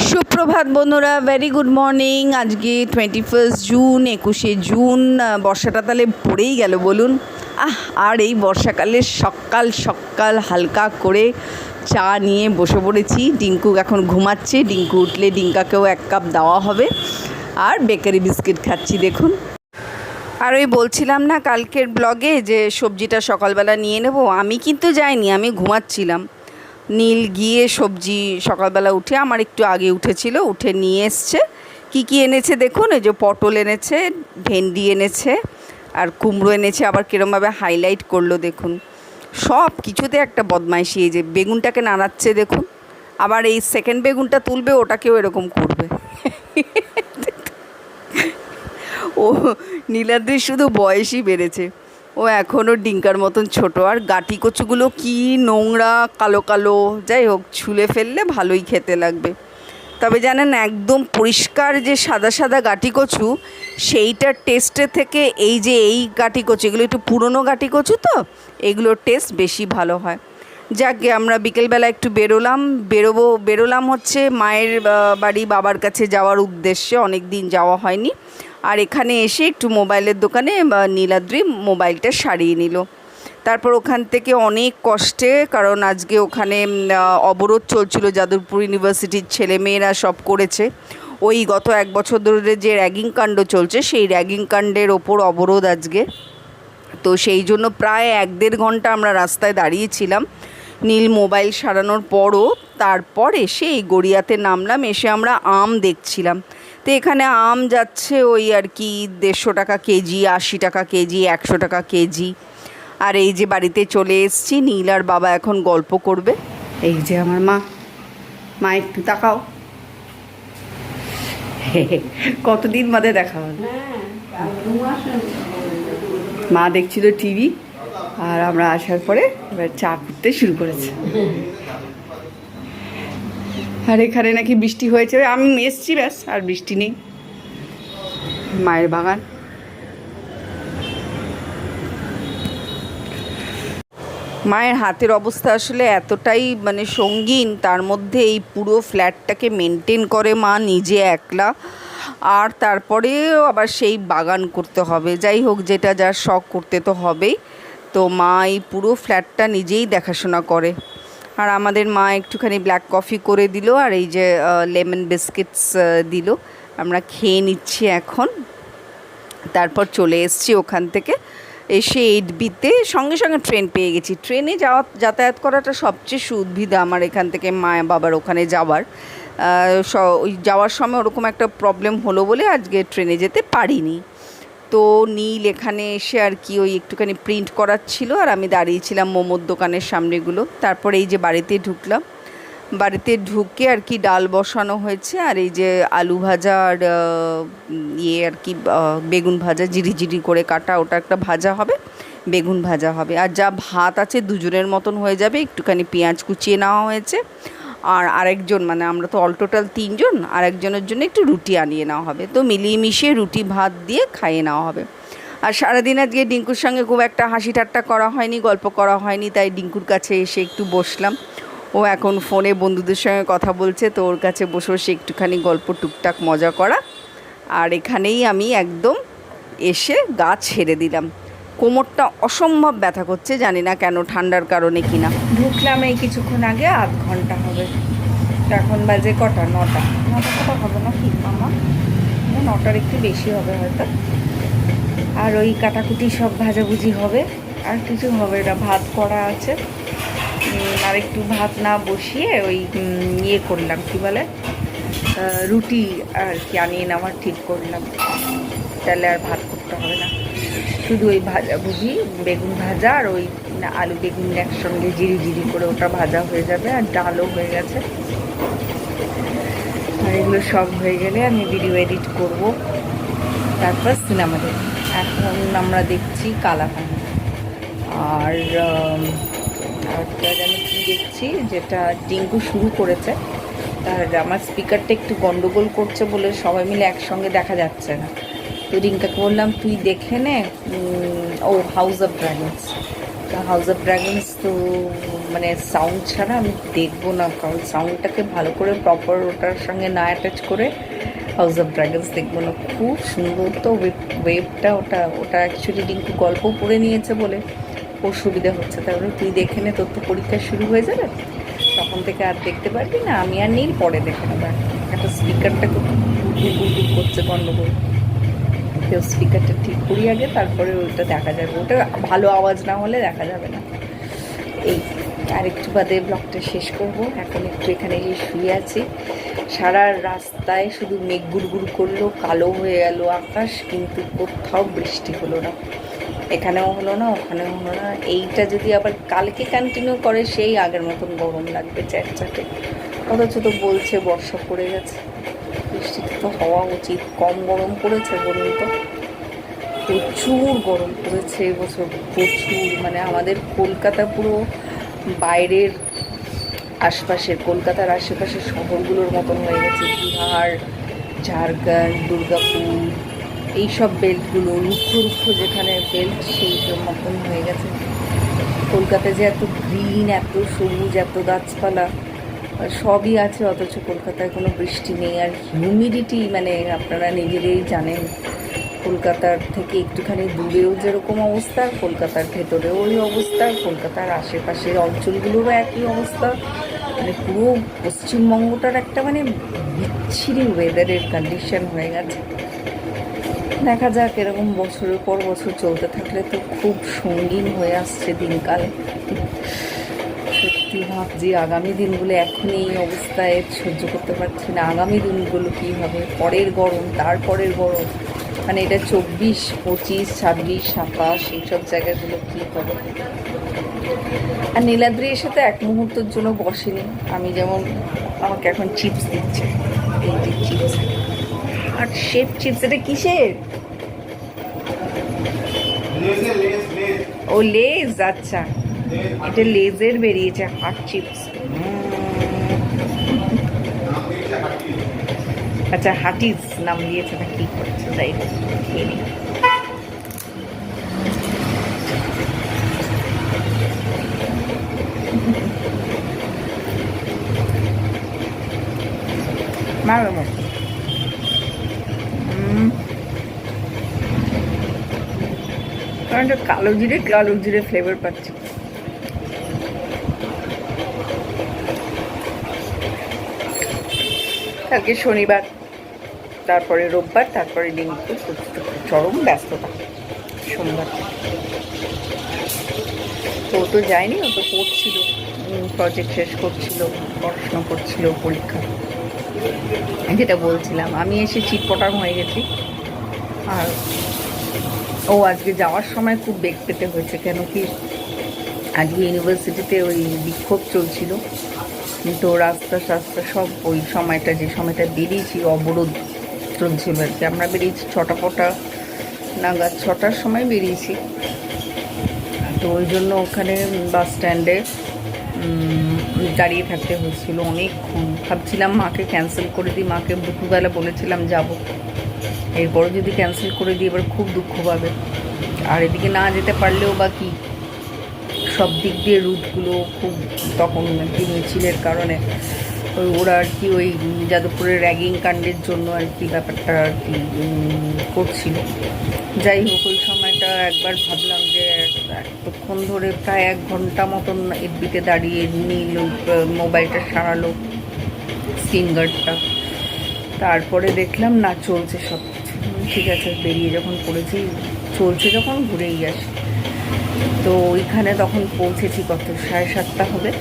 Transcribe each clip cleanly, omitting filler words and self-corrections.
সুপ্রভাত বন্ধুরা, very good morning. আজকে 21 জুন, 21শে জুন। বর্ষাটা তাহলে পড়েই গেল বলুন। আর এই বর্ষাকালে সকাল সকাল হালকা করে চা নিয়ে বসে পড়েছি। ডিঙ্কু এখন ঘুমাচ্ছে, ডিঙ্কু উঠলে ডিঙ্কাকেও এক কাপ দেওয়া হবে। আর বেকারি বিস্কিট খাচ্ছি দেখুন। আর ওই বলছিলাম না কালকের ব্লগে যে সবজিটা সকালবেলা নিয়ে নেব, আমি কিন্তু যাইনি, আমি ঘুমাচ্ছিলাম। নীল গিয়ে সবজি সকালবেলা উঠে, আমার একটু আগে উঠেছিল, উঠে নিয়ে এসছে। কি এনেছে দেখুন, এই যে পটল এনেছে, ভেন্ডি এনেছে, আর কুমড়ো এনেছে। আবার কীরমভাবে হাইলাইট করলো দেখুন। সব কিছুতে একটা বদমাইশি। এই যে বেগুনটাকে নাড়াচ্ছে দেখুন, আবার এই সেকেন্ড বেগুনটা তুলবে, ওটাকেও এরকম করবে। ও নীলাদ্রির শুধু বয়সই বেড়েছে, ও এখনও ডিঙ্কার মতন ছোট। আর গাঁটি কচুগুলো কি নোংরা, কালো কালো। যাই হোক, ছুলে ফেললে ভালোই খেতে লাগবে। তবে জানেন, একদম পরিষ্কার যে সাদা সাদা গাঁটি কচু, সেইটার টেস্টের থেকে এই গাঁটি কচু, এগুলো একটু পুরনো গাঁটি কচু, তো এগুলোর টেস্ট বেশি ভালো হয়। যাকে আমরা বিকেলবেলা একটু বেরোলাম হচ্ছে মায়ের বাড়ি, বাবার কাছে যাওয়ার উদ্দেশ্যে। অনেক দিন যাওয়া হয়নি। আর এখানে এসে একটু মোবাইলের দোকানে নীলাদ্রি মোবাইলটা সারিয়ে নিল। তারপর ওখান থেকে অনেক কষ্টে, কারণ আজকে ওখানে অবরোধ চলছিল, যাদবপুর ইউনিভার্সিটির ছেলেমেয়েরা সব করেছে। ওই গত 1 বছর ধরে যে র্যাগিং কাণ্ড চলছে, সেই র্যাগিং কাণ্ডের ওপর অবরোধ আজকে। তো সেই জন্য প্রায় 1-1.5 ঘন্টা আমরা রাস্তায় দাঁড়িয়েছিলাম। নীল মোবাইল সারানোর পরও তারপর এসে এই গড়িয়াতে নামলাম। এসে আমরা আম দেখছিলাম। তো এখানে আম যাচ্ছে ওই আর কি 150 টাকা কেজি, 80 টাকা কেজি, 100 টাকা কেজি। আর এই যে বাড়িতে চলে এসেছি, নীল আর বাবা এখন গল্প করবে। এই যে আমার মা একটু তাকাও। কতদিন বাদে দেখা হল। মা দেখছিল টিভি, আর আমরা আসার পরে এবার চা করতে শুরু করেছে। আর এখানে নাকি বৃষ্টি হয়েছে, আমি এসছি ব্যাস, আর বৃষ্টি নেই। মায়ের বাগান। মায়ের হাতের অবস্থা আসলে এতটাই মানে সঙ্গীন, তার মধ্যে এই পুরো ফ্ল্যাটটাকে মেনটেন করে মা নিজে একলা। আর তারপরেও আবার সেই বাগান করতে হবে। যাই হোক, যেটা যার শখ করতে তো হবেই। তো মা এই পুরো ফ্ল্যাটটা নিজেই দেখাশোনা করে। আর আমাদের মা একটুখানি ব্ল্যাক কফি করে দিল, আর এই যে লেমন বিস্কিটস দিল। আমরা খেয়ে নিচ্ছি এখন। তারপর চলে এসেছি ওখান থেকে। এসে 8Bতে সঙ্গে সঙ্গে ট্রেন পেয়ে গেছি। ট্রেনে যাতায়াত করাটা সবচেয়ে সুবিধা আমার এখান থেকে মা বাবার ওখানে যাওয়ার। ওই যাওয়ার সময় ওরকম একটা প্রবলেম হলো বলে আজকে ট্রেনে যেতে পারিনি। তো নীল এখানে এসে আর কি ওই একটুখানি প্রিন্ট করাচ্ছিল, আর আমি দাঁড়িয়েছিলাম মোমোর দোকানের সামনেগুলো। তারপরে এই যে বাড়িতে ঢুকলাম। বাড়িতে ঢুকে আর কি ডাল বসানো হয়েছে, আর এই যে আলু ভাজা আর আর কি বেগুন ভাজা, জিরি করে কাটা, ওটা একটা ভাজা হবে, বেগুন ভাজা হবে। আর যা ভাত আছে দুজনের মতন হয়ে যাবে। একটুখানি পেঁয়াজ কুচিয়ে নেওয়া হয়েছে। আর আরেকজন, মানে আমরা তো অল টোটাল 3 জন, আরেকজনের জন্য একটু রুটি আনিয়ে নেওয়া হবে। তো মিলিয়ে মিশিয়ে রুটি ভাত দিয়ে খাইয়ে নেওয়া হবে। আর সারাদিন আজকে ডিঙ্কুর সঙ্গে খুব একটা হাসি ঠাট্টা করা হয়নি, গল্প করা হয়নি, তাই ডিঙ্কুর কাছে এসে একটু বসলাম। ও এখন ফোনে বন্ধুদের সঙ্গে কথা বলছে, তো ওর কাছে বসে বসে একটুখানি গল্প টুকটাক মজা করা। আর এখানেই আমি একদম এসে গা ছেড়ে দিলাম। কোমরটা অসম্ভব ব্যথা করছে, জানি না কেন, ঠান্ডার কারণে কিনা। ঢুকলাম এই কিছুক্ষণ আগে, 1/2 ঘন্টা হবে। এখন বাজে কটা? 9টা হবে না কি মামা? 9টার একটু বেশি হবে হয়তো। আর ওই কাটাকুটি সব ভাজাভুজি হবে, আর কিছু হবে না। ভাত করা আছে, আর একটু ভাত না বসিয়ে ওই করলাম, কি বলে, রুটি আর কি আনিয়ে নেওয়ার ঠিক করলাম। তাহলে আর ভাত করতে হবে না, শুধু ওই ভাজাভুজি, বেগুন ভাজা আর ওই আলু বেগুন একসঙ্গে জিরি করে ওটা ভাজা হয়ে যাবে। আর ডালও হয়ে গেছে। আর এগুলো সব হয়ে গেলে আমি ভিডিও এডিট করব, তারপর সিনেমা দেখব। এখন আমরা দেখছি কালাপানি। আর আমি কী দেখছি, যেটা ডিঙ্কু শুরু করেছে। আর আমার স্পিকারটা একটু গন্ডগোল করছে বলে সবাই মিলে একসঙ্গে দেখা যাচ্ছে না। তো রিঙ্কাকে বললাম তুই দেখে নে। ও হাউস অফ ড্রাগনস। তো মানে সাউন্ড ছাড়া আমি দেখবো না, কারণ সাউন্ডটাকে ভালো করে প্রপার ওটার সঙ্গে না অ্যাটাচ করে হাউস অফ ড্রাগনস দেখবো না। খুব সুন্দর তো ওয়েবটা, ওটা ওটা অ্যাকচুয়ালি রিঙ্কু গল্প পড়ে নিয়েছে বলে ওর সুবিধা হচ্ছে। তারপরে তুই দেখে নে, তোর তো পরীক্ষা শুরু হয়ে যাবে, তখন থেকে আর দেখতে পারবি না, আমি আর নীল পরে দেখে নেবো। একটা স্পিকারটা খুব করছে গন্ডগোল, কেউ স্পিকারটা ঠিক করি আগে, তারপরে ওইটা দেখা যাবে, ওটা ভালো আওয়াজ না হলে দেখা যাবে না। এই আর একটু বাদে ব্লগটা শেষ করব। এখন একটু এখানে এসে শুয়ে আছি। সারা রাস্তায় শুধু মেঘ গুড়গুড় করলো, কালো হয়ে গেল আকাশ, কিন্তু কোথাও বৃষ্টি হলো না, এখানেও হলো না, ওখানেও হলো না। এইটা যদি আবার কালকে কন্টিনিউ করে সেই আগের মতন গরম লাগবে চ্যাটচ্যাটে, অথচ তো বলছে বর্ষা পড়ে গেছে। বৃষ্টি তো হওয়া উচিত, কম গরম পড়েছে বলুন তো, প্রচুর গরম পড়েছে এবছর, প্রচুর। মানে আমাদের কলকাতা পুরো বাইরের আশপাশের, কলকাতার আশেপাশের শহরগুলোর মতন হয়ে গেছে। বিহার, ঝাড়খণ্ড, দুর্গাপুর, এইসব বেল্টগুলো, রুক্ষ রুক্ষ যেখানে বেল্ট, সেই মতন হয়ে গেছে। কলকাতায় যে এত গ্রিন, এত সবুজ, এত গাছপালা সবই আছে, অথচ কলকাতায় কোনো বৃষ্টি নেই। আর হিউমিডিটি, মানে আপনারা নিজেরাই জানেন, কলকাতার থেকে একটুখানি দূরেও যেরকম অবস্থা, কলকাতার ভেতরেও ওই অবস্থা, কলকাতার আশেপাশের অঞ্চলগুলোরও একই অবস্থা। মানে পুরো পশ্চিমবঙ্গটার একটা মানে বিচ্ছিরি ওয়েদারের কন্ডিশন হয়ে গেছে। দেখা যাক, এরকম বছরের পর বছর চলতে থাকলে তো খুব সঙ্গীন হয়ে আসছে দিনকাল। সত্যি ভাবছি আগামী দিনগুলো, এখন এই অবস্থায় সহ্য করতে পারছি না, আগামী দিনগুলো কী হবে, পরের গরম, তারপরের গরম, মানে এটা 24, 25, 26, 27 এইসব জায়গাগুলো কী হবে। আর নীলাদ্রি এসে তো এক মুহূর্তের জন্য বসেনি, আমি যেমন, আমাকে এখন চিপস দিচ্ছে, এই যে চিপস, আর শেপ চিপস, এটা কিসের? ও লেজ, আচ্ছা, এটা লেজের বেরিয়েছে, হার্ট চিপস। আচ্ছা, হাটিস নাম দিয়েছে না কি করছে, তাই খেয়ে নিই। মারো মতো কারণ কালো জিরে ফ্লেভার পাচ্ছি। কালকে শনিবার, তারপরে রোববার, তারপরে রিঙ্কু, চরম ব্যস্ততা সোমবার। তো ও তো যায়নি, ও তো পড়ছিল, প্রজেক্ট শেষ করছিল, পড়াশোনা করছিল, পরীক্ষা, যেটা বলছিলাম। আমি এসে চিটপটাং হয়ে গেছি। আর ও আজকে যাওয়ার সময় খুব বেগ পেতে হয়েছে, কেন কি আজকে ইউনিভার্সিটিতে ওই বিক্ষোভ চলছিল, তো রাস্তা সব ওই সময়টা, যে সময়টা বেরিয়েছি, অবরোধ চলছিল আর কি। আমরা বেরিয়েছি 6টা নাগাদ, 6টার সময় বেরিয়েছি। তো ওই জন্য ওখানে বাস স্ট্যান্ডে দাঁড়িয়ে থাকতে হয়েছিল অনেকক্ষণ। ভাবছিলাম মাকে ক্যান্সেল করে দিই, মাকে দুপুরবেলা বলেছিলাম যাব, এরপরে যদি ক্যান্সেল করে দিই এবার খুব দুঃখ পাবে। আর এদিকে না যেতে পারলেও বা কি, সব দিক দিয়ে রুটগুলো খুব, তখন আর কি মিছিলের কারণে ওরা আর কি ওই যাদবপুরের র্যাগিং কাণ্ডের জন্য আর কি ব্যাপারটা আর কি করছিল। যাই হোক, ওই সময়টা একবার ভাবলাম যে এতক্ষণ ধরে প্রায় 1 ঘন্টা মতন এফবিতে দাঁড়িয়ে নীল মোবাইলটা সারালো, স্ক্রিন গার্ডটা, তারপরে দেখলাম না চলছে সব কিছু, ঠিক আছে, বেরিয়ে যখন পড়েছি, চলছে যখন ঘুরেই আসি। তো ওইখানে তখন পৌঁছেছি কত, 7:30 হবে,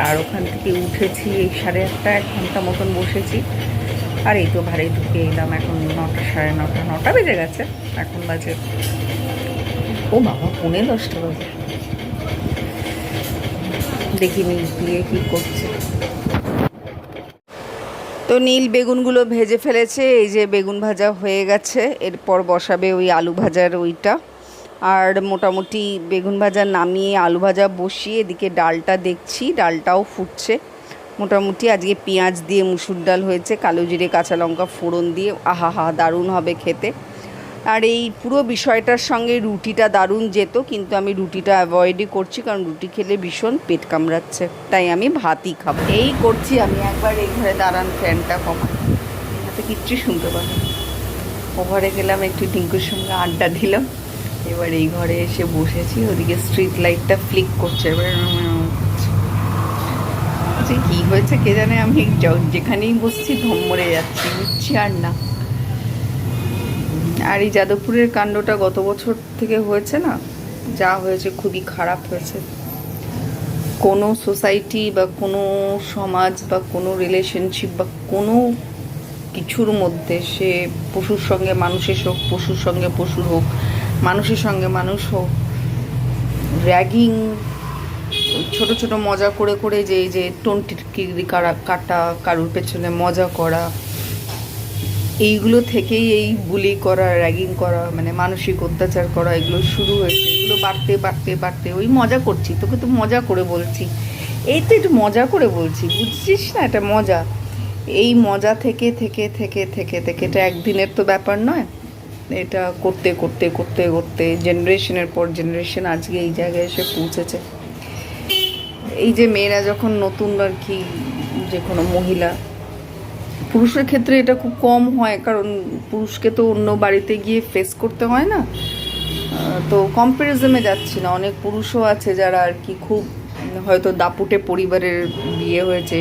আর ওখান থেকে উঠেছি এই 8:30, 1 ঘন্টা মতন বসেছি। আর এই তো ভাড়াই ঢুকে এলাম, এখন 9টা, 9:30, 9টা বেজে গেছে, এখন বাজে, ও বাবা, 10:45 বাজে। দেখি নীল গিয়ে কী করছে। তো নীল বেগুনগুলো ভেজে ফেলেছে, এই যে বেগুন ভাজা হয়ে গেছে, এরপর বসাবে ওই আলু ভাজার ওইটা। আর মোটামুটি বেগুন ভাজা নামিয়ে আলু ভাজা বসিয়ে এদিকে ডালটা দেখছি, ডালটাও ফুটছে মোটামুটি। আজকে পেঁয়াজ দিয়ে মুসুর ডাল হয়েছে, কালো জিরে কাঁচা লঙ্কা ফোড়ন দিয়ে, আহা হা, দারুণ হবে খেতে। আর এই পুরো বিষয়টার সঙ্গে রুটিটা দারুণ যেত, কিন্তু আমি রুটিটা অ্যাভয়েডই করছি, কারণ রুটি খেলে ভীষণ পেট কামড়াচ্ছে, তাই আমি ভাতই খাবো। এই করছি আমি। একবার এই ঘরে দাঁড়ান, ফ্যানটা কমা, এতে কিচ্ছু শুনতে পারি। ও ঘরে গেলাম, একটু টিঙ্কুর সঙ্গে আড্ডা দিলাম, এবার এই ঘরে এসে বসেছি। ওদিকে স্ট্রিট লাইটটা ফ্লিক করছে, এবার কি হয়েছে কে জানে, আমি যেখানেই বসছি ধম মরে যাচ্ছি, বুঝছি আর না। আর এই যাদবপুরের কাণ্ডটা গত বছর থেকে হয়েছে না, যা হয়েছে খুবই খারাপ হয়েছে। কোনো সোসাইটি বা কোনো সমাজ বা কোনো রিলেশনশিপ বা কোনো কিছুর মধ্যে, সে পশুর সঙ্গে মানুষের হোক, পশুর সঙ্গে পশুর হোক, মানুষের সঙ্গে মানুষ হোক, র্যাগিং, ছোট ছোট মজা করে করে যে টোনটিকিরি কাটা, কারুর পেছনে মজা করা, এইগুলো থেকেই এই বুলি করা, র্যাগিং করা, মানে মানসিক অত্যাচার করা, এগুলো শুরু হয়েছে। এগুলো বাড়তে বাড়তে বাড়তে, ওই মজা করছি, তোকে তো মজা করে বলছি, এই তো একটু মজা করে বলছি, বুঝছিস না, এটা মজা। এই মজা থেকে থেকে থেকে থেকে থেকে এটা একদিনের তো ব্যাপার নয়, এটা করতে করতে করতে করতে জেনারেশনের পর জেনারেশন আজকে এই জায়গায় এসে পৌঁছেছে। এই যে মেয়েরা যখন নতুন আর কি, যে কোনো মহিলা, পুরুষের ক্ষেত্রে এটা খুব কম হয়, কারণ পুরুষকে তো অন্য বাড়িতে গিয়ে ফেস করতে হয় না, তো কম্প্যারিজনে যাচ্ছি না, অনেক পুরুষও আছে যারা আর কি খুব হয়তো দাপুটে পরিবারের বিয়ে হয়েছে,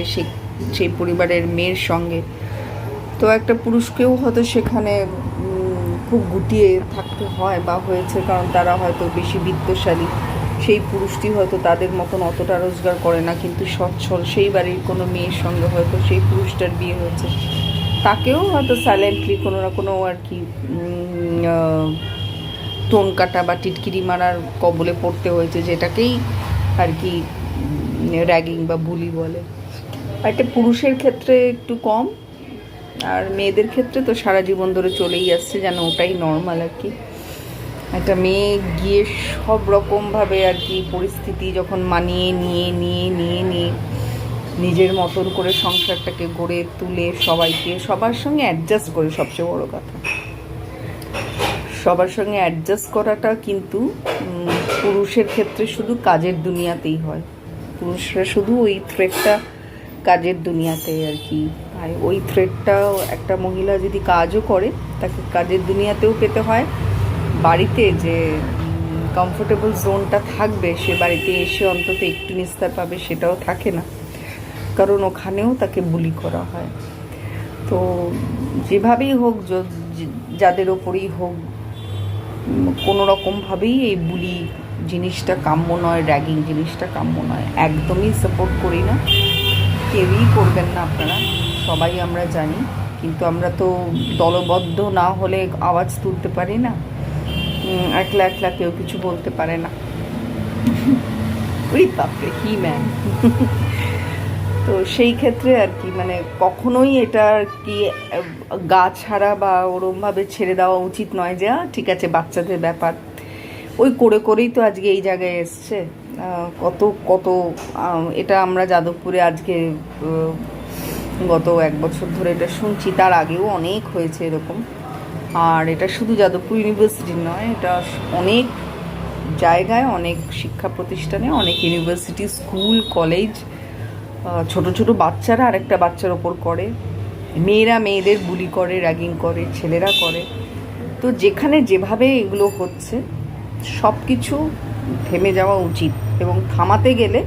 সেই পরিবারের মেয়ের সঙ্গে, তো একটা পুরুষকেও হয়তো সেখানে খুব গুটিয়ে থাকতে হয় বা হয়েছে, কারণ তারা হয়তো বেশি বিত্তশালী। সেই পুরুষটি হয়তো তাদের মতন অতটা রোজগার করে না, কিন্তু সচ্ছল সেই বাড়ির কোনো মেয়ের সঙ্গে হয়তো সেই পুরুষটার বিয়ে হয়েছে, তাকেও হয়তো সাইলেন্টলি কোনো না কোনো আর কি টোন কাটা বা টিটকিরি মারার কবলে পড়তে হয়েছে, যেটাকেই আর কি র্যাগিং বা বুলি বলে। একটা পুরুষের ক্ষেত্রে একটু কম, আর মেয়েদের ক্ষেত্রে তো সারা জীবন ধরে চলেই আসছে, যেন ওটাই নর্মাল আর কি। একটা মেয়ে গিয়ে সব রকমভাবে আর কি পরিস্থিতি যখন মানিয়ে নিয়ে নিয়ে নিয়ে নিয়ে নিজের মতন করে সংসারটাকে গড়ে তুলে সবাইকে সবার সঙ্গে অ্যাডজাস্ট করে, সবচেয়ে বড় কথা সবার সঙ্গে অ্যাডজাস্ট করাটা কিন্তু পুরুষের ক্ষেত্রে শুধু কাজের দুনিয়াতেই হয়। পুরুষরা শুধু ওই থ্রেডটা কাজের দুনিয়াতে আর কি, আর ওই থ্রেডটাও একটা মহিলা যদি কাজও করে, তাকে কাজের দুনিয়াতেও পেতে হয়। বাড়িতে যে কমফোর্টেবল জোনটা থাকবে, সে বাড়িতে এসে অন্তত একটু নিস্তার পাবে, সেটাও থাকে না, কারণ ওখানেও তাকে বুলি করা হয়। তো যেভাবেই হোক, যাদের ওপরেই হোক, কোনো রকমভাবেই এই বুলি জিনিসটা কাম্য নয়, র্যাগিং জিনিসটা কাম্য নয়, একদমই সাপোর্ট করি না, কেউই করবেন না আপনারা, সবাই আমরা জানি, কিন্তু আমরা তো দলবদ্ধ না হলে আওয়াজ তুলতে পারি না, একলা একলা কেউ কিছু বলতে পারে না। ওই বাপরে কি ম্যান। তো সেই ক্ষেত্রে আর কি, মানে কখনোই এটা আর কি গা ছাড়া বা ওরমভাবে ছেড়ে দেওয়া উচিত নয়, যে ঠিক আছে বাচ্চাদের ব্যাপার, ওই করে করেই তো আজকে এই জায়গায় এসছে। কত কত এটা আমরা যাদবপুরে আজকে গত 1 বছর ধরে এটা শুনছি, তার আগেও অনেক হয়েছে এরকম। আর এটা শুধু যাদবপুর ইউনিভার্সিটি নয়, এটা অনেক জায়গায়, অনেক শিক্ষা প্রতিষ্ঠানে, অনেক ইউনিভার্সিটি, স্কুল, কলেজ, ছোট ছোট বাচ্চারা আরেকটা বাচ্চার ওপর করে, মেয়েরা মেয়েদের বুলি করে, র্যাগিং করে, ছেলেরা করে। তো যেখানে যেভাবে এগুলো হচ্ছে, সব কিছু থেমে যাওয়া উচিত, এবং থামাতে গেলে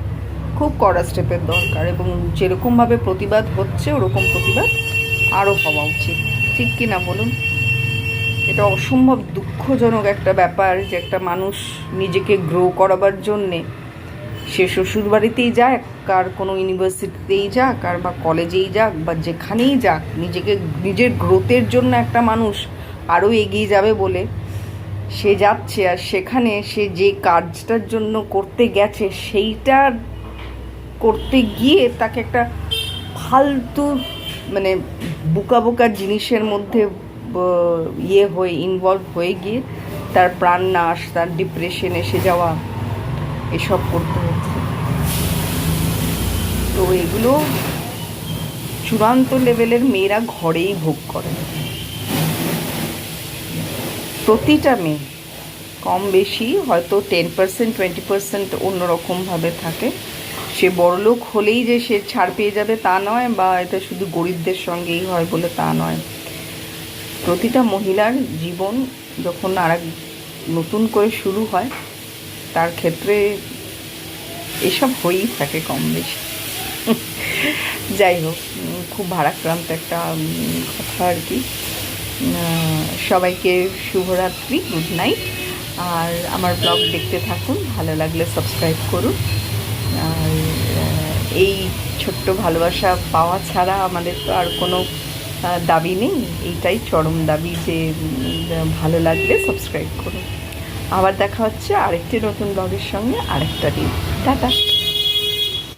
খুব কড়া স্টেপের দরকার, এবং যেরকমভাবে প্রতিবাদ হচ্ছে ওরকম প্রতিবাদ আরও হওয়া উচিত, ঠিক কি না বলুন? এটা অসম্ভব দুঃখজনক একটা ব্যাপার যে একটা মানুষ নিজেকে গ্রো করাবার জন্যে সে শ্বশুরবাড়িতেই যাক, আর কোনো ইউনিভার্সিটিতেই যাক, আর বা কলেজেই যাক, বা যেখানেই যাক, নিজের গ্রোথের জন্য একটা মানুষ আরও এগিয়ে যাবে বলে সে যাচ্ছে, আর সেখানে সে যে কাজটার জন্য করতে গেছে সেইটা করতে গিয়ে তাকে একটা ফালতু মানে বোকা বোকা জিনিসের মধ্যে হয়ে ইনভলভ হয়ে গিয়ে তার প্রাণ নাশ, তার ডিপ্রেশন এসে যাওয়া, এসব করতে হচ্ছে। তো এগুলো চূড়ান্ত লেভেলের মেয়েরা ঘরেই ভোগ করে। প্রতিটা মেয়ে কম বেশি হয়তো 10% 20% অন্যরকমভাবে থাকে। সে বড়লোক হলেই যে সে ছাড় পেয়ে যাবে তা নয়, বা এটা শুধু গরিবদের সঙ্গেই হয় বলে তা নয়। প্রতিটা মহিলার জীবন যখন আর এক নতুন করে শুরু হয় তার ক্ষেত্রে এসব হয়েই থাকে কম বেশি। যাই হোক, খুব ভারাক্রান্ত একটা কথা আর কি। সবাইকে শুভরাত্রি, গুড নাইট। আর আমার ব্লগ দেখতে থাকুন, ভালো লাগলে সাবস্ক্রাইব করুন। আর এই ছোট্ট ভালোবাসা পাওয়া ছাড়া আমাদের তো আর কোনো দাবি নেই। এইটাই চরম দাবি যে ভালো লাগলে সাবস্ক্রাইব করুন। আবার দেখা হচ্ছে আরেকটি নতুন ব্লগের সঙ্গে আরেকটা দিন। টাটা।